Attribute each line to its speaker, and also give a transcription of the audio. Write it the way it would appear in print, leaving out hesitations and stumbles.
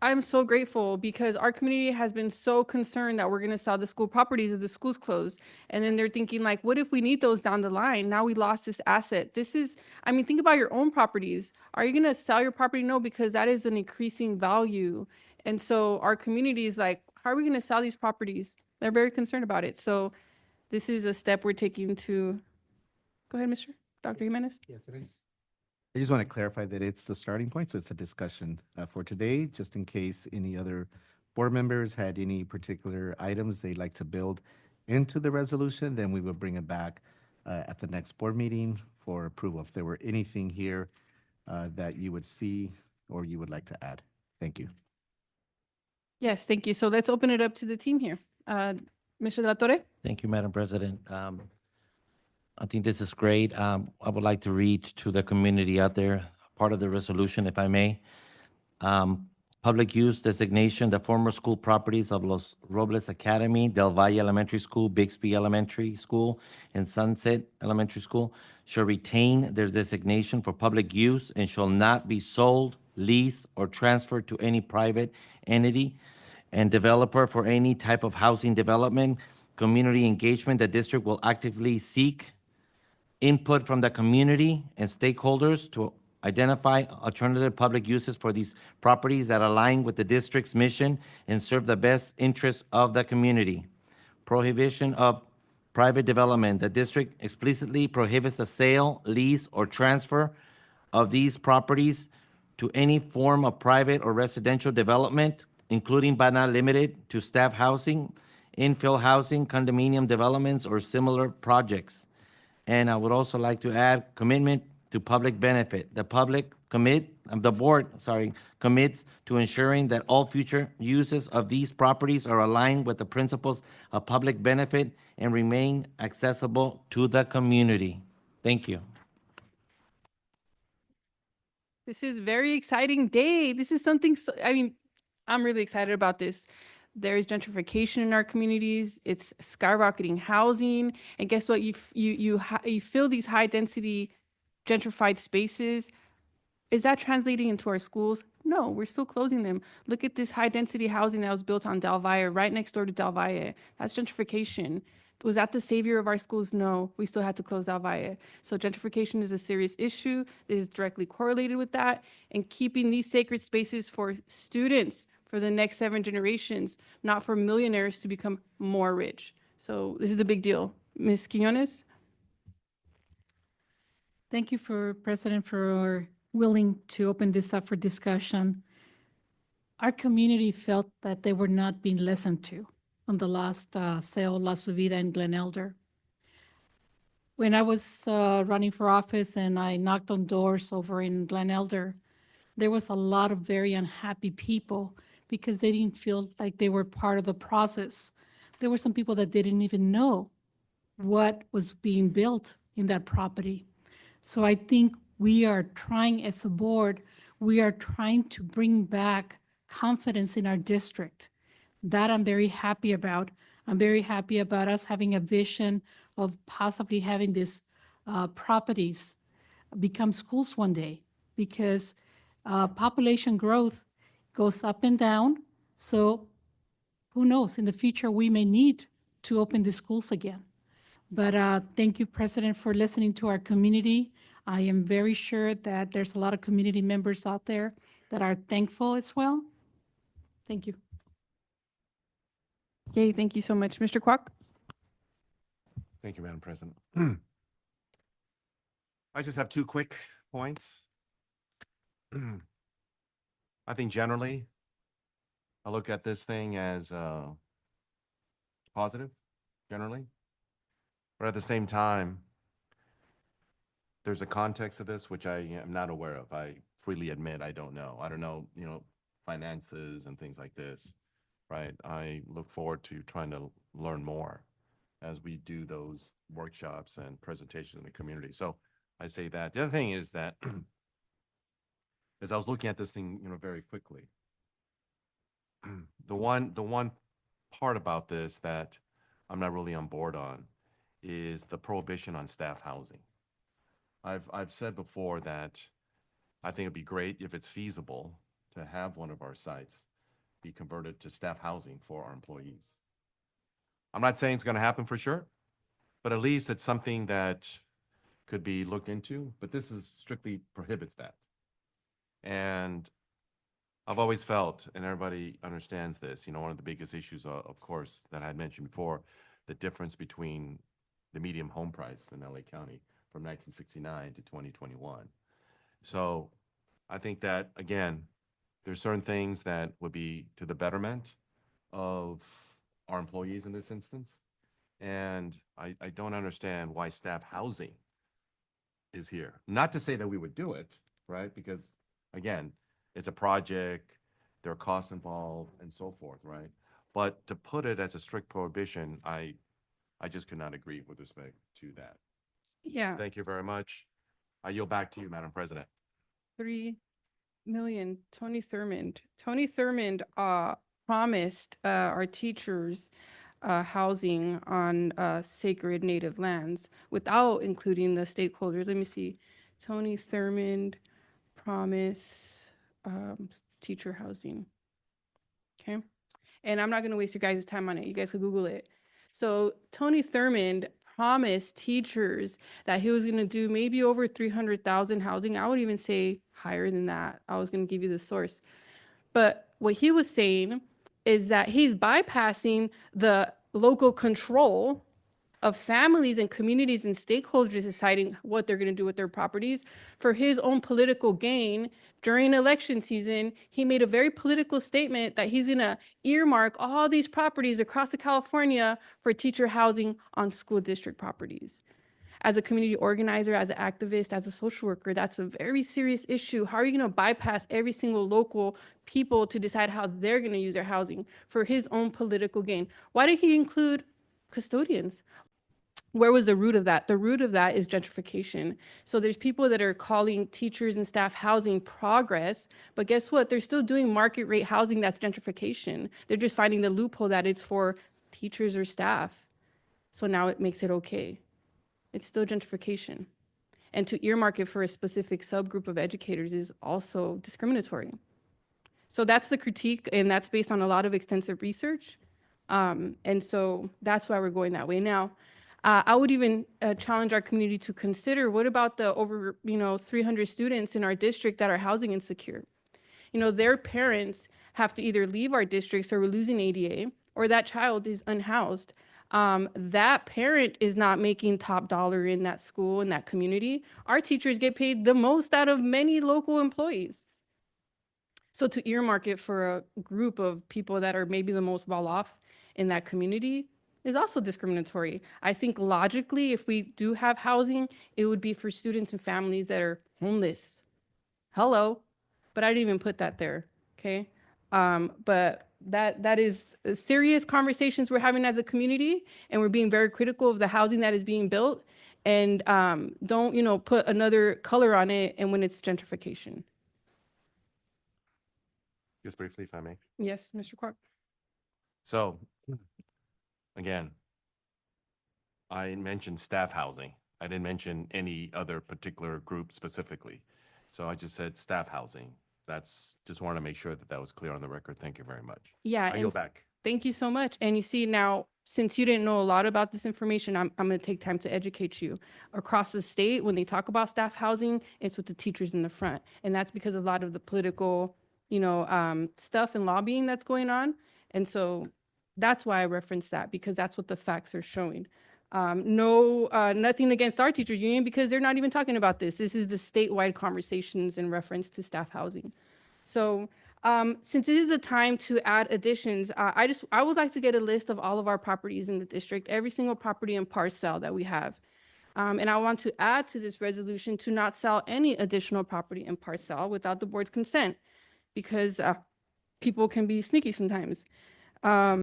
Speaker 1: I'm so grateful because our community has been so concerned that we're going to sell the school properties as the school's closed. And then they're thinking like, what if we need those down the line? Now we lost this asset. This is, I mean, think about your own properties. Are you going to sell your property? No, because that is an increasing value. And so our community is like, how are we going to sell these properties? They're very concerned about it. So this is a step we're taking to, go ahead, Mr. Dr. Jimenez.
Speaker 2: Yes, it is. I just want to clarify that it's the starting point, so it's a discussion for today, just in case any other board members had any particular items they'd like to build into the resolution, then we will bring it back at the next board meeting for approval. If there were anything here that you would see or you would like to add. Thank you.
Speaker 1: Yes, thank you. So let's open it up to the team here. Mr. De La Torre?
Speaker 3: Thank you, Madam President. I think this is great. I would like to read to the community out there, part of the resolution, if I may. Public use designation, the former school properties of Los Robles Academy, Del Valle Elementary School, Bixby Elementary School, and Sunset Elementary School shall retain their designation for public use and shall not be sold, leased, or transferred to any private entity and developer for any type of housing development, community engagement. The district will actively seek input from the community and stakeholders to identify alternative public uses for these properties that align with the district's mission and serve the best interests of the community. Prohibition of private development. The district explicitly prohibits the sale, lease, or transfer of these properties to any form of private or residential development, including but not limited to staff housing, infill housing, condominium developments, or similar projects. And I would also like to add commitment to public benefit. The board commits to ensuring that all future uses of these properties are aligned with the principles of public benefit and remain accessible to the community. Thank you.
Speaker 1: This is very exciting day. This is something, I mean, I'm really excited about this. There is gentrification in our communities. It's skyrocketing housing. And guess what? You fill these high density gentrified spaces. Is that translating into our schools? No, we're still closing them. Look at this high density housing that was built on Del Valle, right next door to Del Valle. That's gentrification. Was that the savior of our schools? No, we still had to close Del Valle. So gentrification is a serious issue. It is directly correlated with that. And keeping these sacred spaces for students for the next 7 generations, not for millionaires to become more rich. So this is a big deal. Ms. Quiñones?
Speaker 4: Thank you, President, for willing to open this up for discussion. Our community felt that they were not being listened to on the last sale, La Subida in Glen Elder. When I was running for office and I knocked on doors over in Glen Elder, there was a lot of very unhappy people because they didn't feel like they were part of the process. There were some people that didn't even know what was being built in that property. So I think we are trying as a board, we are trying to bring back confidence in our district. That I'm very happy about. I'm very happy about us having a vision of possibly having these properties become schools one day, because population growth goes up and down. So who knows, in the future, we may need to open the schools again. But thank you, President, for listening to our community. I am very sure that there's a lot of community members out there that are thankful as well. Thank you.
Speaker 1: Okay, thank you so much. Mr. Kwok?
Speaker 5: Thank you, Madam President. I just have 2 quick points. I think generally, I look at this thing as positive, generally. But at the same time, there's a context of this which I am not aware of. I freely admit I don't know. I don't know, finances and things like this, right? I look forward to trying to learn more as we do those workshops and presentations in the community. So I say that. The other thing is that as I was looking at this thing, very quickly, the one part about this that I'm not really on board on is the prohibition on staff housing. I've said before that I think it'd be great if it's feasible to have one of our sites be converted to staff housing for our employees. I'm not saying it's going to happen for sure, but at least it's something that could be looked into, but this is strictly prohibits that. And I've always felt, and everybody understands this, one of the biggest issues, of course, that I had mentioned before, the difference between the median home price in LA County from 1969 to 2021. So I think that, again, there's certain things that would be to the betterment of our employees in this instance. And I don't understand why staff housing is here. Not to say that we would do it, right? Because, again, it's a project, there are costs involved and so forth, right? But to put it as a strict prohibition, I just could not agree with respect to that.
Speaker 1: Yeah,
Speaker 5: Thank you very much. I yield back to you, Madam President.
Speaker 1: 3 million. Tony Thurmond. Tony Thurmond promised our teachers housing on sacred native lands without including the stakeholders. Let me see. Tony Thurmond promise teacher housing. Okay. And I'm not going to waste your guys' time on it. You guys can Google it. So Tony Thurmond promised teachers that he was going to do maybe over 300,000 housing. I would even say higher than that. I was going to give you the source. But what he was saying is that he's bypassing the local control of families and communities and stakeholders deciding what they're going to do with their properties for his own political gain. During election season, he made a very political statement that he's going to earmark all these properties across the California for teacher housing on school district properties. As a community organizer, as an activist, as a social worker, that's a very serious issue. How are you going to bypass every single local people to decide how they're going to use their housing for his own political gain? Why did he include custodians? Where was the root of that? The root of that is gentrification. So there's people that are calling teachers and staff housing progress, but guess what? They're still doing market rate housing that's gentrification. They're just finding the loophole that it's for teachers or staff. So now it makes it okay. It's still gentrification. And to earmark it for a specific subgroup of educators is also discriminatory. So that's the critique, and that's based on a lot of extensive research. And so that's why we're going that way. Now, I would even challenge our community to consider, what about the over 300 students in our district that are housing insecure? Their parents have to either leave our districts, or we're losing ADA, or that child is unhoused. That parent is not making top dollar in that school, in that community. Our teachers get paid the most out of many local employees. So to earmark it for a group of people that are maybe the most well off in that community is also discriminatory. I think logically, if we do have housing, it would be for students and families that are homeless. Hello, but I didn't even put that there, okay? But that is serious conversations we're having as a community, and we're being very critical of the housing that is being built, and don't put another color on it, and when it's gentrification.
Speaker 5: Just briefly, if I may.
Speaker 1: Yes, Mr. Clark.
Speaker 5: So, again, I mentioned staff housing. I didn't mention any other particular group specifically. So I just said staff housing. Just wanted to make sure that was clear on the record. Thank you very much.
Speaker 1: Yeah,
Speaker 5: I yield back.
Speaker 1: thank you so much. And you see now, since you didn't know a lot about this information, I'm going to take time to educate you. Across the state, when they talk about staff housing, it's with the teachers in the front. And that's because of a lot of the political, stuff and lobbying that's going on. And so that's why I referenced that, because that's what the facts are showing. Nothing against our teachers union, because they're not even talking about this. This is the statewide conversations in reference to staff housing. So since it is a time to add additions, I would like to get a list of all of our properties in the district, every single property and parcel that we have. And I want to add to this resolution to not sell any additional property and parcel without the board's consent, because people can be sneaky sometimes.